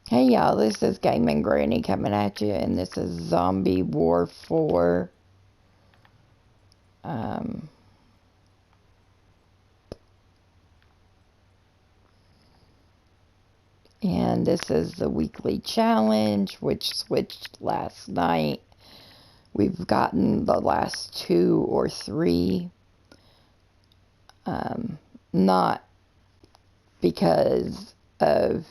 Hey y'all, this is Gaming Granny coming at you, and this is Zombie War 4. Um, and this is the weekly challenge, which switched last night. We've gotten the last 2 or 3. Not because of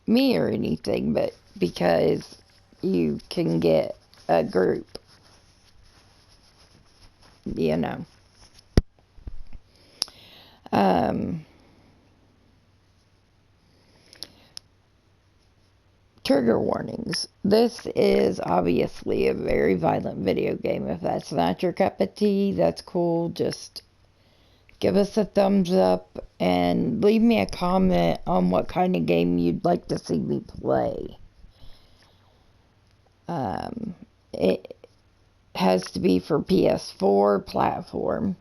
me or anything, but because you can get a group, you know. Trigger warnings. This is obviously a very violent video game. If that's not your cup of tea, that's cool. Just give us a thumbs up and leave me a comment on what kind of game you'd like to see me play. It has to be for PS4 platform.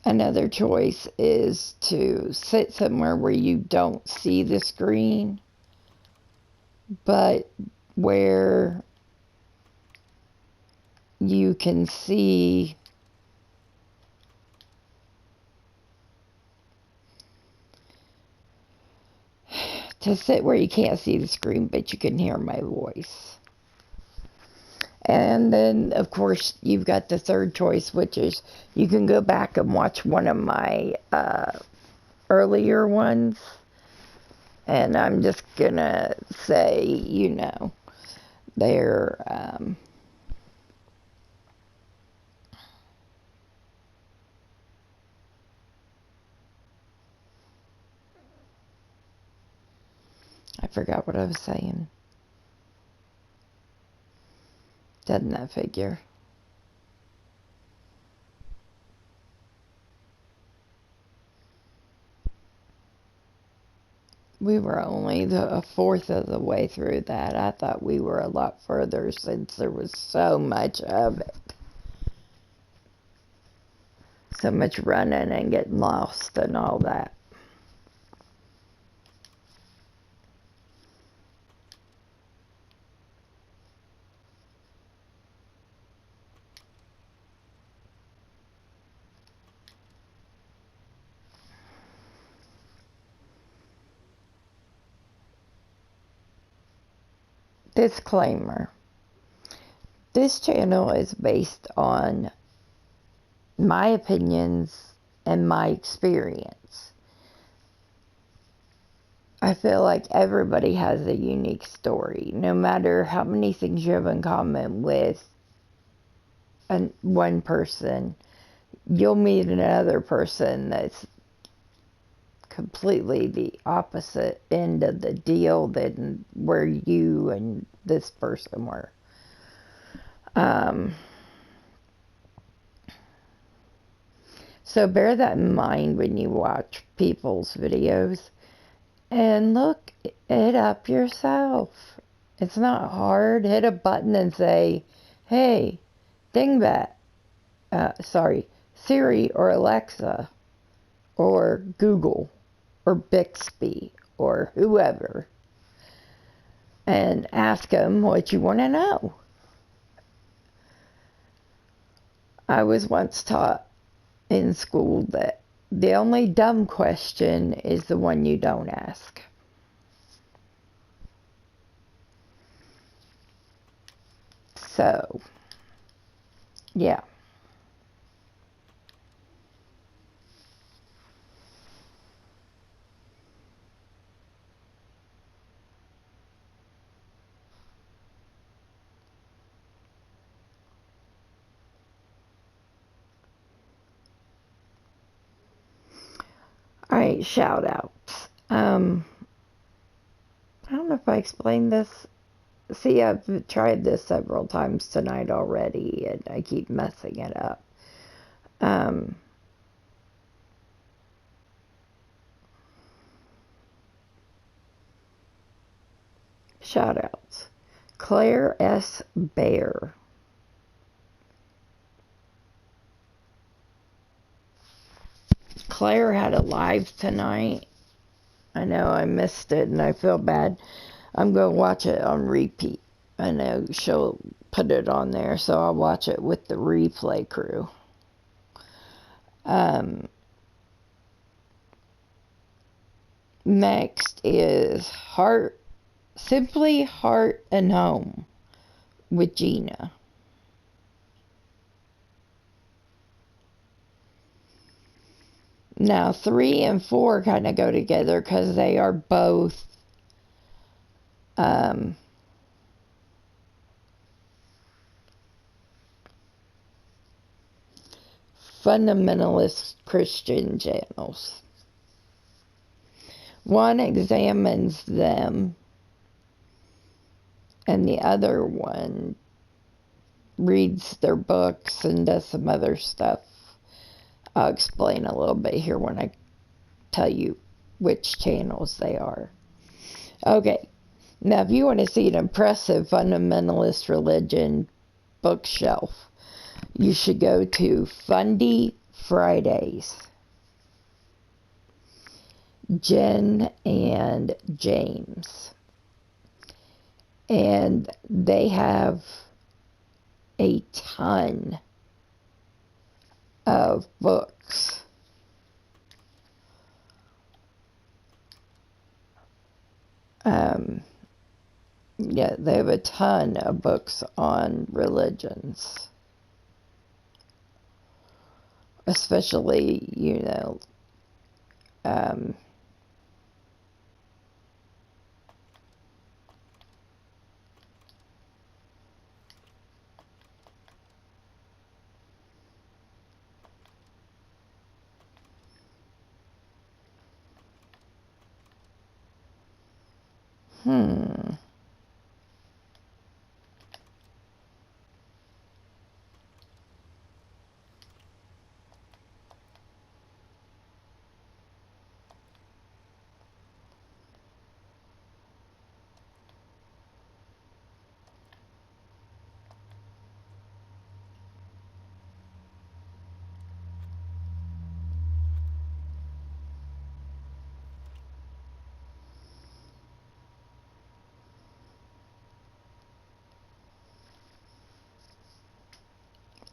Another choice is to sit somewhere where you don't see the screen, but where you can see to sit where you can't see the screen, but you can hear my voice. And then, of course, you've got the third choice, which is you can go back and watch one of my earlier ones. And I'm just gonna say, you know, they're I forgot what I was saying. Doesn't that figure? We were only a fourth of the way through that. I thought we were a lot further since there was so much of it. So much running and getting lost and all that. Disclaimer. This channel is based on my opinions and my experience. I feel like everybody has a unique story, no matter how many things you have in common with one person. You'll meet another person that's completely the opposite end of the deal than where you and this person were. So bear that in mind when you watch people's videos and look it up yourself. It's not hard. Hit a button and say, hey, Dingbat, Siri or Alexa or Google or Bixby or whoever, and ask them what you want to know. I was once taught in school that the only dumb question is the one you don't ask. So, yeah. Alright, shoutouts. I don't know if I explained this. See, I've tried this several times tonight already, and I keep messing it up. shoutouts. Claire S. Bear. Claire had a live tonight. I know I missed it and I feel bad. I'm going to watch it on repeat. I know she'll put it on there, so I'll watch it with the replay crew. Next is Simply Heart and Home with Gina. Now, 3 and 4 kind of go together because they are both fundamentalist Christian channels. One examines them, and the other one reads their books and does some other stuff. I'll explain a little bit here when I tell you which channels they are. Okay, now if you want to see an impressive fundamentalist religion bookshelf, you should go to Fundy Fridays. Jen and James. And they have a ton of books. Yeah, they have a ton of books on religions. Especially, you know,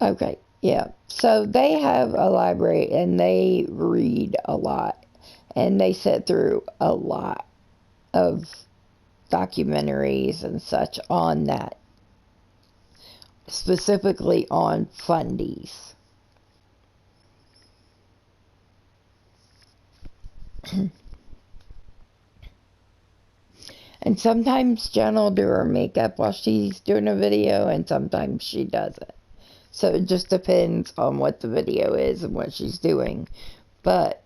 okay, yeah. So they have a library and they read a lot. And they sit through a lot of documentaries and such on that. Specifically on fundies. And sometimes Jen will do her makeup while she's doing a video, and sometimes she doesn't. So it just depends on what the video is and what she's doing. But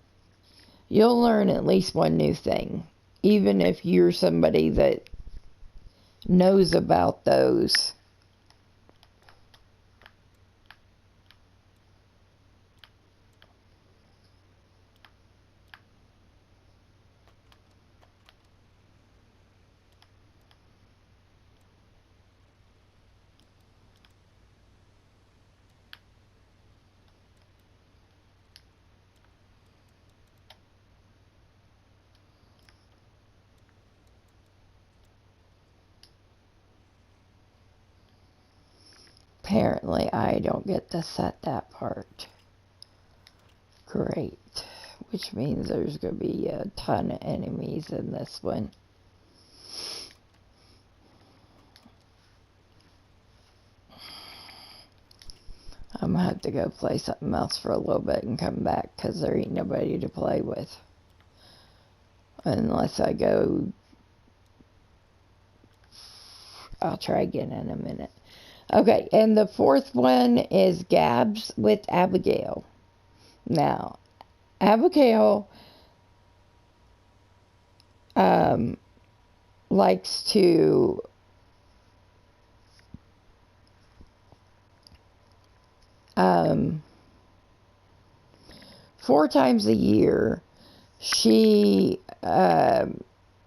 you'll learn at least one new thing, even if you're somebody that knows about those. Apparently, I don't get to set that part. Great. Which means there's going to be a ton of enemies in this one. I'm going to have to go play something else for a little bit and come back because there ain't nobody to play with. Unless I go... I'll try again in a minute. Okay, and the fourth one is Gabs with Abigail. Now, Abigail likes to four times a year she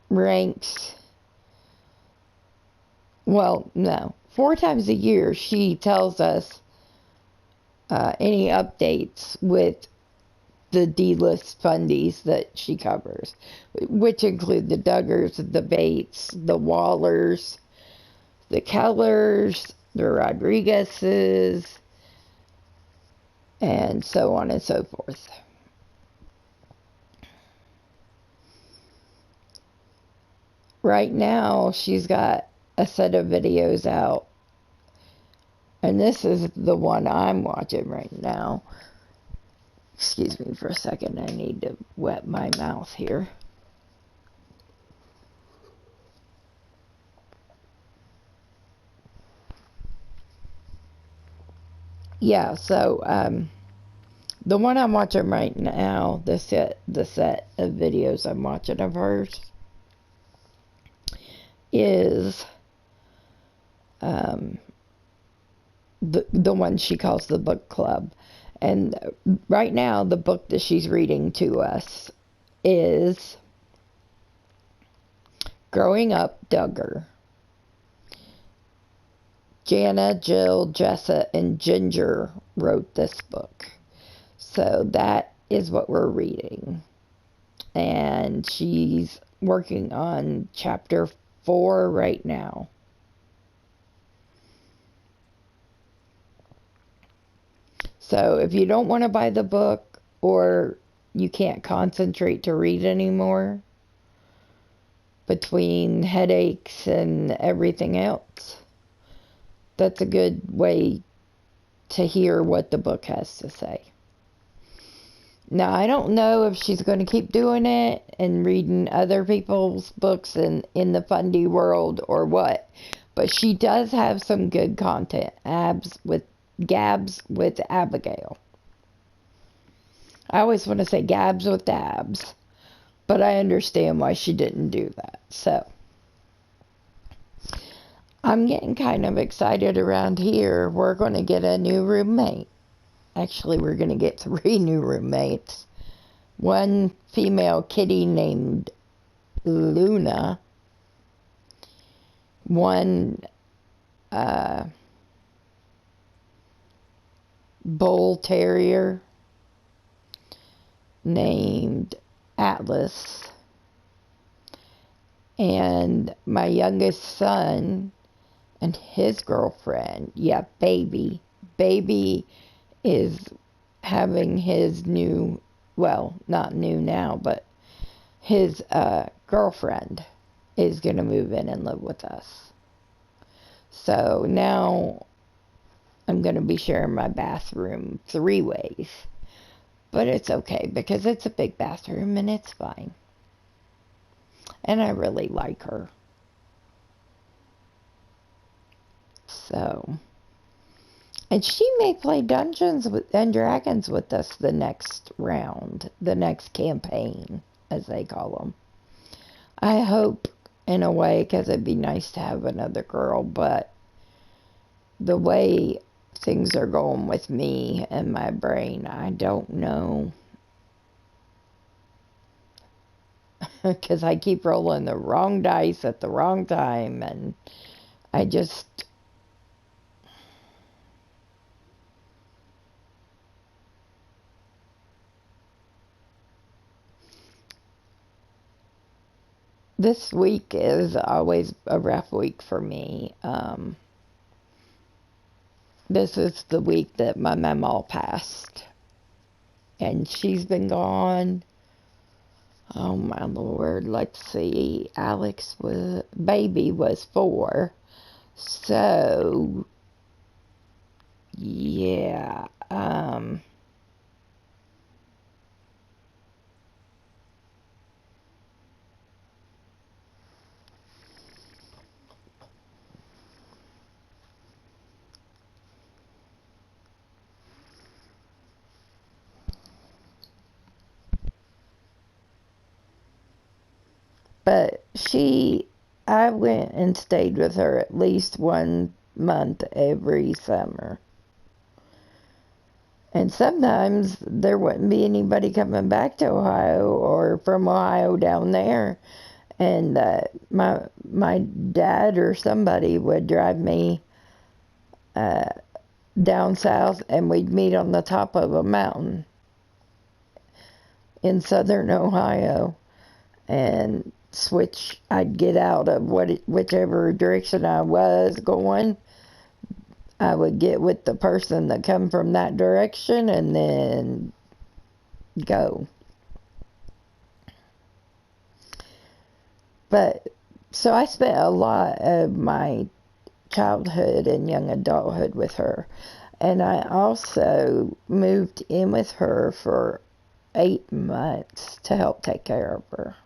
ranks well, no, 4 times a year she tells us any updates with the D-list fundies that she covers, which include the Duggars, the Bates, the Wallers, the Kellers, the Rodriguezes, and so on and so forth. Right now, she's got a set of videos out, and this is the one I'm watching right now. Excuse me for a second, I need to wet my mouth here. Yeah, so the one I'm watching right now, the set of videos I'm watching of hers is the one she calls the book club. And right now, the book that she's reading to us is Growing Up Duggar. Jana, Jill, Jessa, and Ginger wrote this book. So that is what we're reading. And she's working on chapter 4 right now. So if you don't want to buy the book, or you can't concentrate to read anymore between headaches and everything else, that's a good way to hear what the book has to say. Now, I don't know if she's going to keep doing it and reading other people's books in the fundy world or what, but she does have some good content. Gabs with Abigail. I always want to say Gabs with Dabs, but I understand why she didn't do that. So I'm getting kind of excited around here. We're going to get a new roommate. Actually, we're going to get 3 new roommates. One female kitty named Luna. One bull terrier named Atlas. And my youngest son and his girlfriend, Baby. Baby is having his new, well, not new now, but his girlfriend is going to move in and live with us. So now I'm going to be sharing my bathroom 3 ways. But it's okay because it's a big bathroom and it's fine. And I really like her. So, and she may play Dungeons and Dragons with us the next round, the next campaign, as they call them. I hope, in a way, because it'd be nice to have another girl, but the way things are going with me and my brain, I don't know. Because I keep rolling the wrong dice at the wrong time, and I just... This week is always a rough week for me. This is the week that my mama passed. And she's been gone. Oh my Lord, let's see. Baby was 4. So, yeah. But I went and stayed with her at least 1 month every summer. And sometimes there wouldn't be anybody coming back to Ohio or from Ohio down there. And my dad or somebody would drive me down south, and we'd meet on the top of a mountain in southern Ohio, and I'd get out of whichever direction I was going. I would get with the person that come from that direction and then go. But so I spent a lot of my childhood and young adulthood with her. And I also moved in with her for 8 months to help take care of her.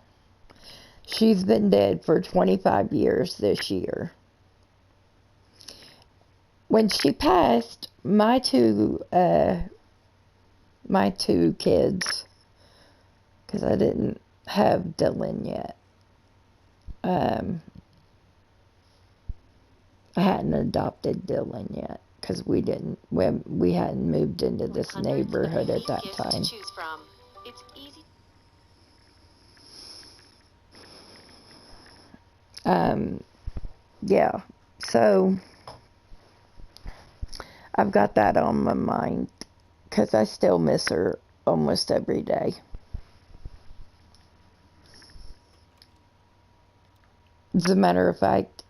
She's been dead for 25 years this year. When she passed, my two kids, because I didn't have Dylan yet, I hadn't adopted Dylan yet, because we hadn't moved into this neighborhood at that time. It's easy. Yeah, so I've got that on my mind because I still miss her almost every day. As a matter of fact,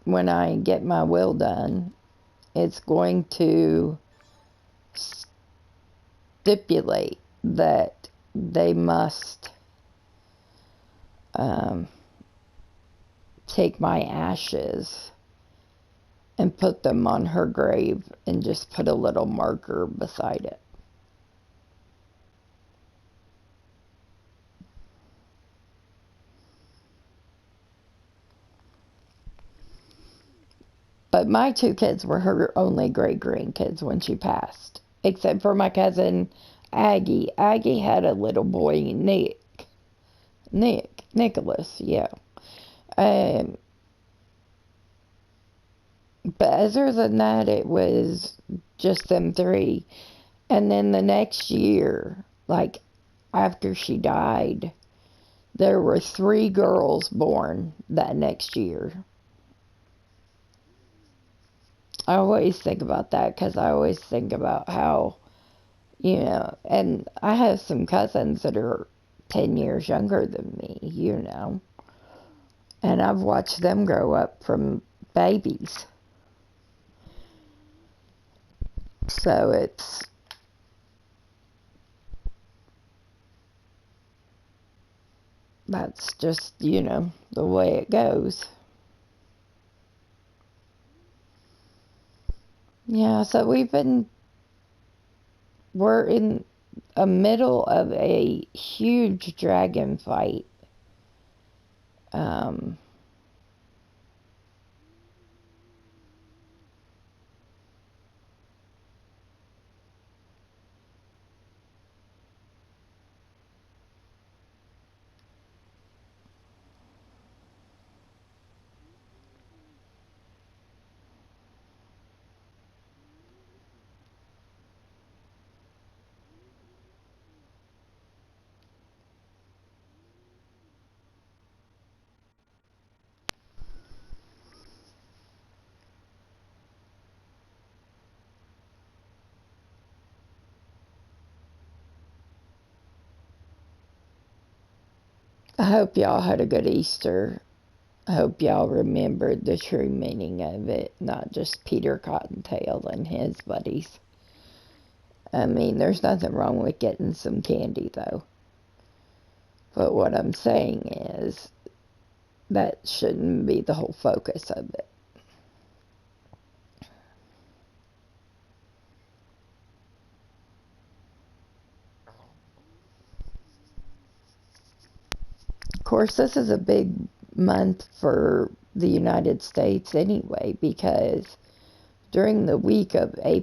when I get my will done, it's going to stipulate that they must take my ashes and put them on her grave and just put a little marker beside it. But my two kids were her only great grandkids when she passed, except for my cousin Aggie. Aggie had a little boy, Nicholas, yeah. But other than that, it was just them three. And then the next year, like after she died, there were 3 girls born that next year. I always think about that because I always think about how, and I have some cousins that are 10 years younger than me, and I've watched them grow up from babies. So that's just, the way it goes. Yeah, so we're in the middle of a huge dragon fight. I hope y'all had a good Easter. I hope y'all remembered the true meaning of it, not just Peter Cottontail and his buddies. I mean, there's nothing wrong with getting some candy, though. But what I'm saying is that shouldn't be the whole focus of it. Of course, this is a big month for the United States anyway, because during the week of I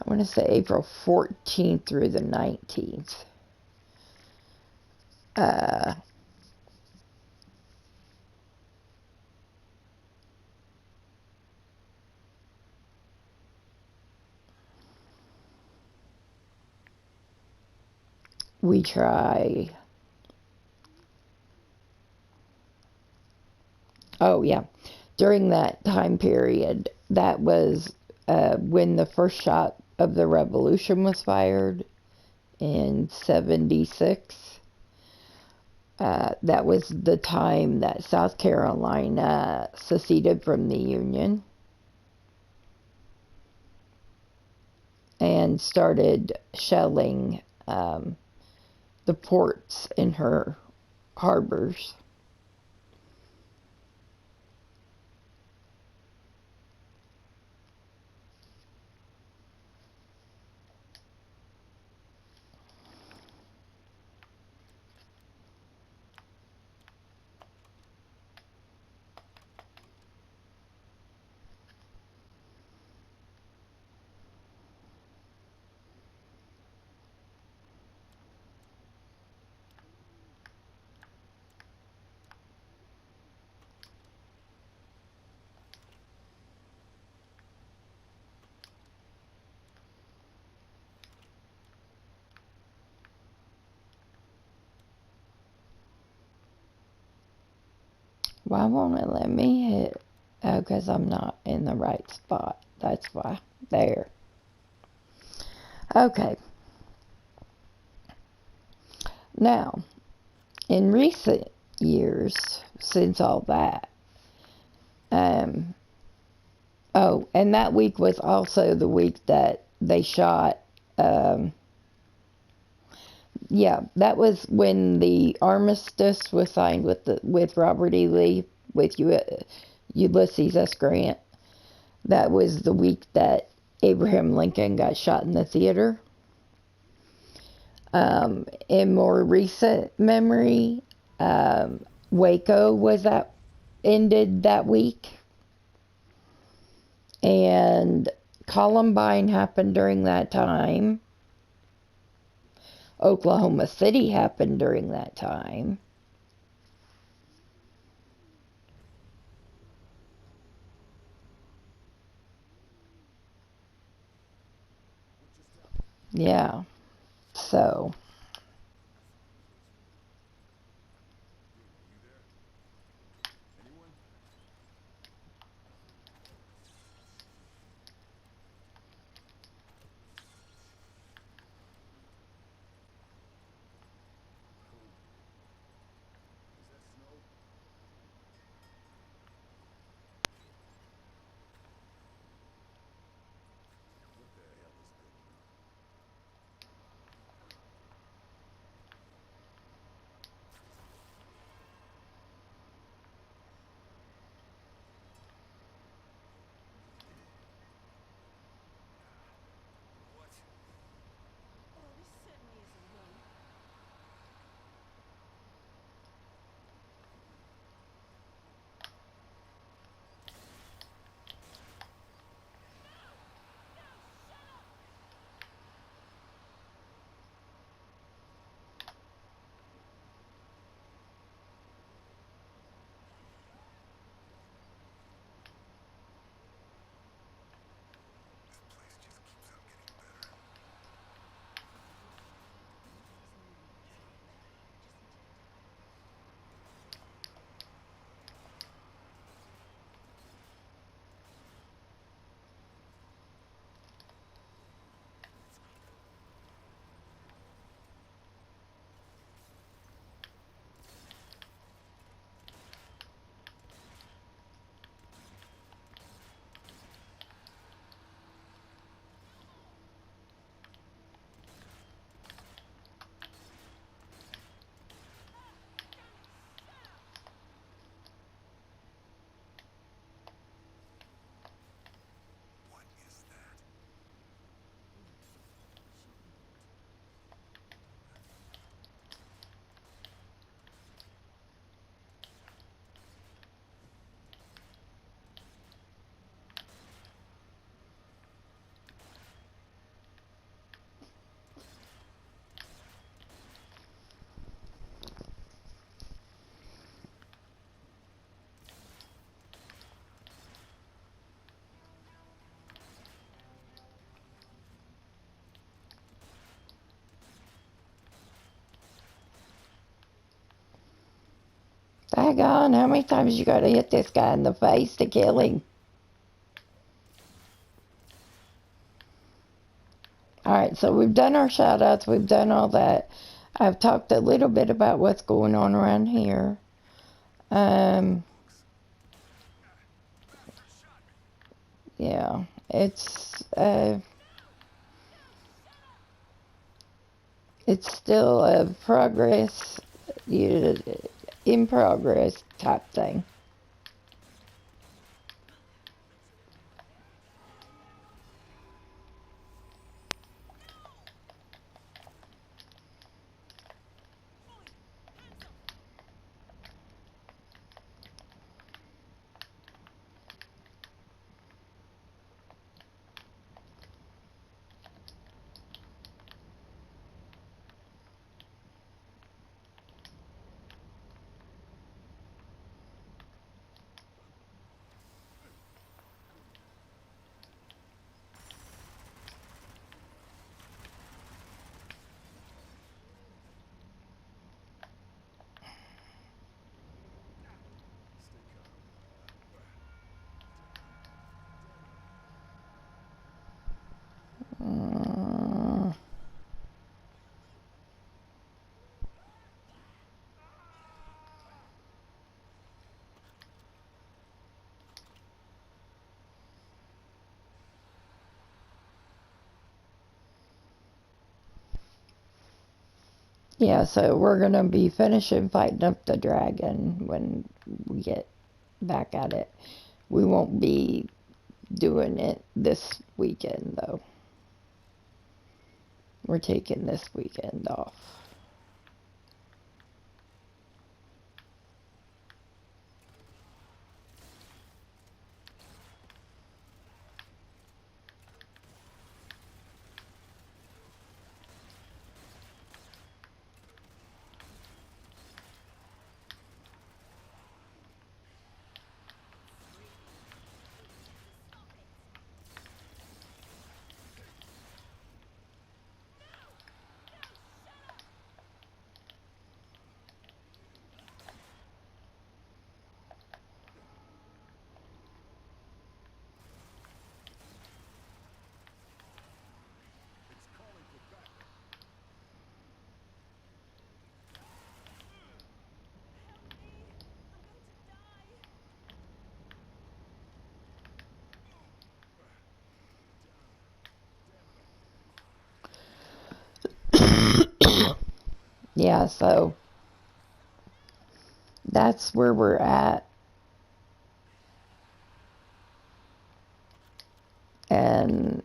want to say April 14th through the 19th, we try. Oh, yeah. During that time period, that was when the first shot of the revolution was fired in 76. That was the time that South Carolina seceded from the Union and started shelling the ports in her harbors. Why won't it let me hit? Oh, because I'm not in the right spot. That's why. There. Okay. Now, in recent years, since all that, um, oh, and that week was also the week that they shot, yeah, that was when the armistice was signed with Robert E. Lee, with Ulysses S. Grant. That was the week that Abraham Lincoln got shot in the theater. In more recent memory, Waco ended that week, and Columbine happened during that time. Oklahoma City happened during that time. Yeah, so on, how many times you gotta hit this guy in the face to kill him? Alright, so we've done our shoutouts, we've done all that. I've talked a little bit about what's going on around here. Yeah, it's still a progress, in progress type thing. Yeah, so we're gonna be finishing fighting up the dragon when we get back at it. We won't be doing it this weekend, though. We're taking this weekend off. Yeah, so that's where we're at. And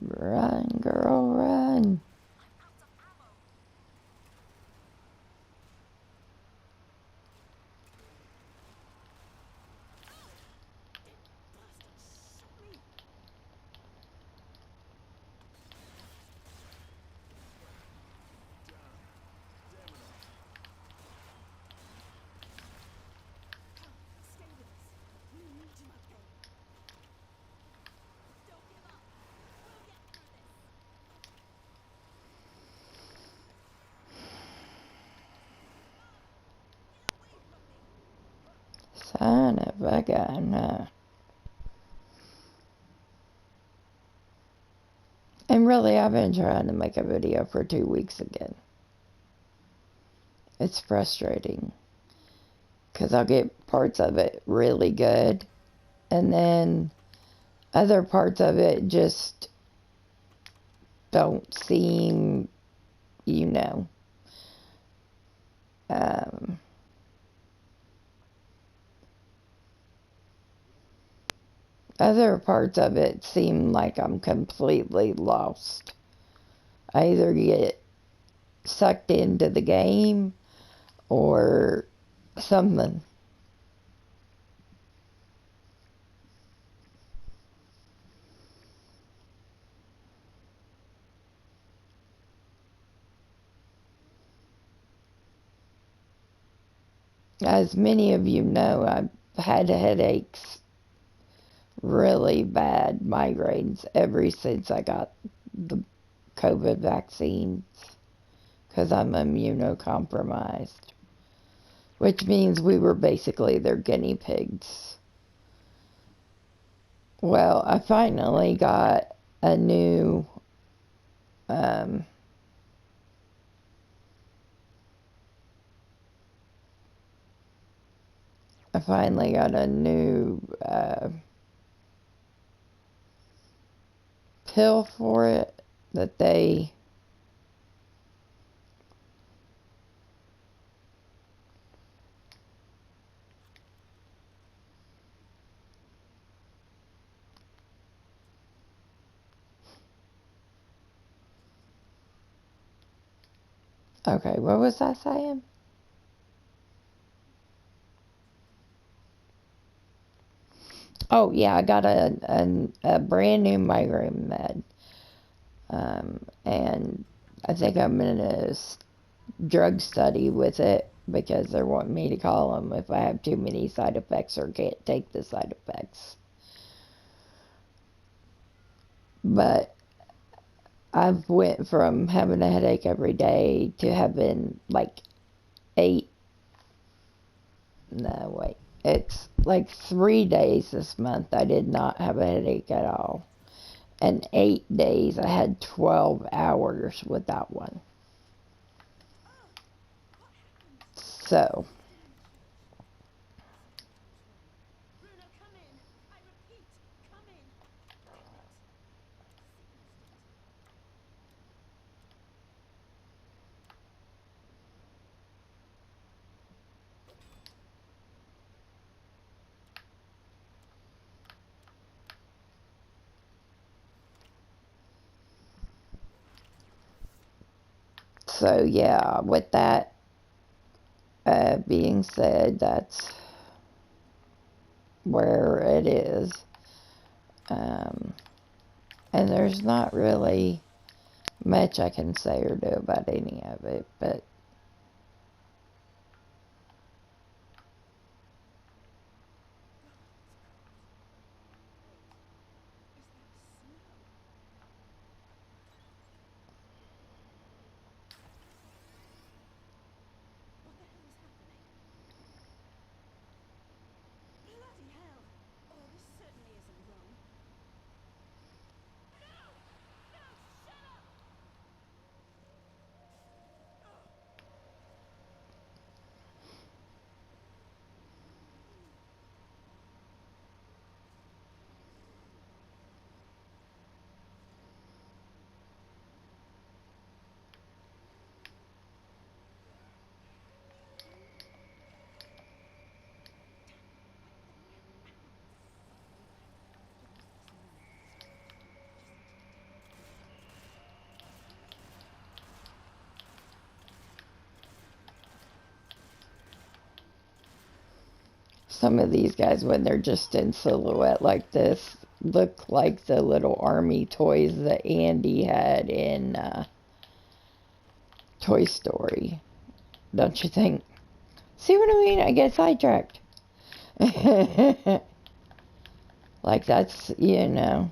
Run, girl, run. Son of a gun, huh? And really, I've been trying to make a video for 2 weeks again. It's frustrating. Because I'll get parts of it really good. And then other parts of it just don't seem, you know, other parts of it seem like I'm completely lost. I either get sucked into the game or something. As many of you know, I've had headaches, really bad migraines ever since I got the COVID vaccines because I'm immunocompromised, which means we were basically their guinea pigs. Well, I finally got a new pill for it that they okay, what was I saying? Oh yeah, I got a brand new migraine med, and I think I'm in a drug study with it because they're wanting me to call them if I have too many side effects or can't take the side effects. But I've went from having a headache every day to having like it's like 3 days this month I did not have a headache at all. And 8 days I had 12 hours without one. So yeah, with that being said, that's where it is. And there's not really much I can say or do about any of it, but Some of these guys, when they're just in silhouette like this, look like the little army toys that Andy had in Toy Story. Don't you think? See what I mean? I get sidetracked. Like that's, you know.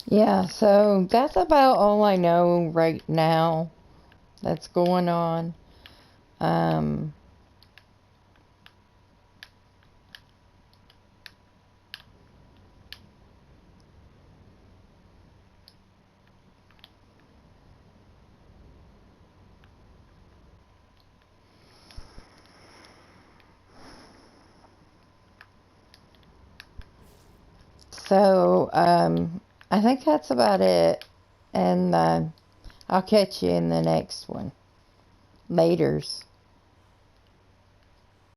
Yeah, so that's about all I know right now that's going on. Um, so I think that's about it. And I'll catch you in the next one. Laters.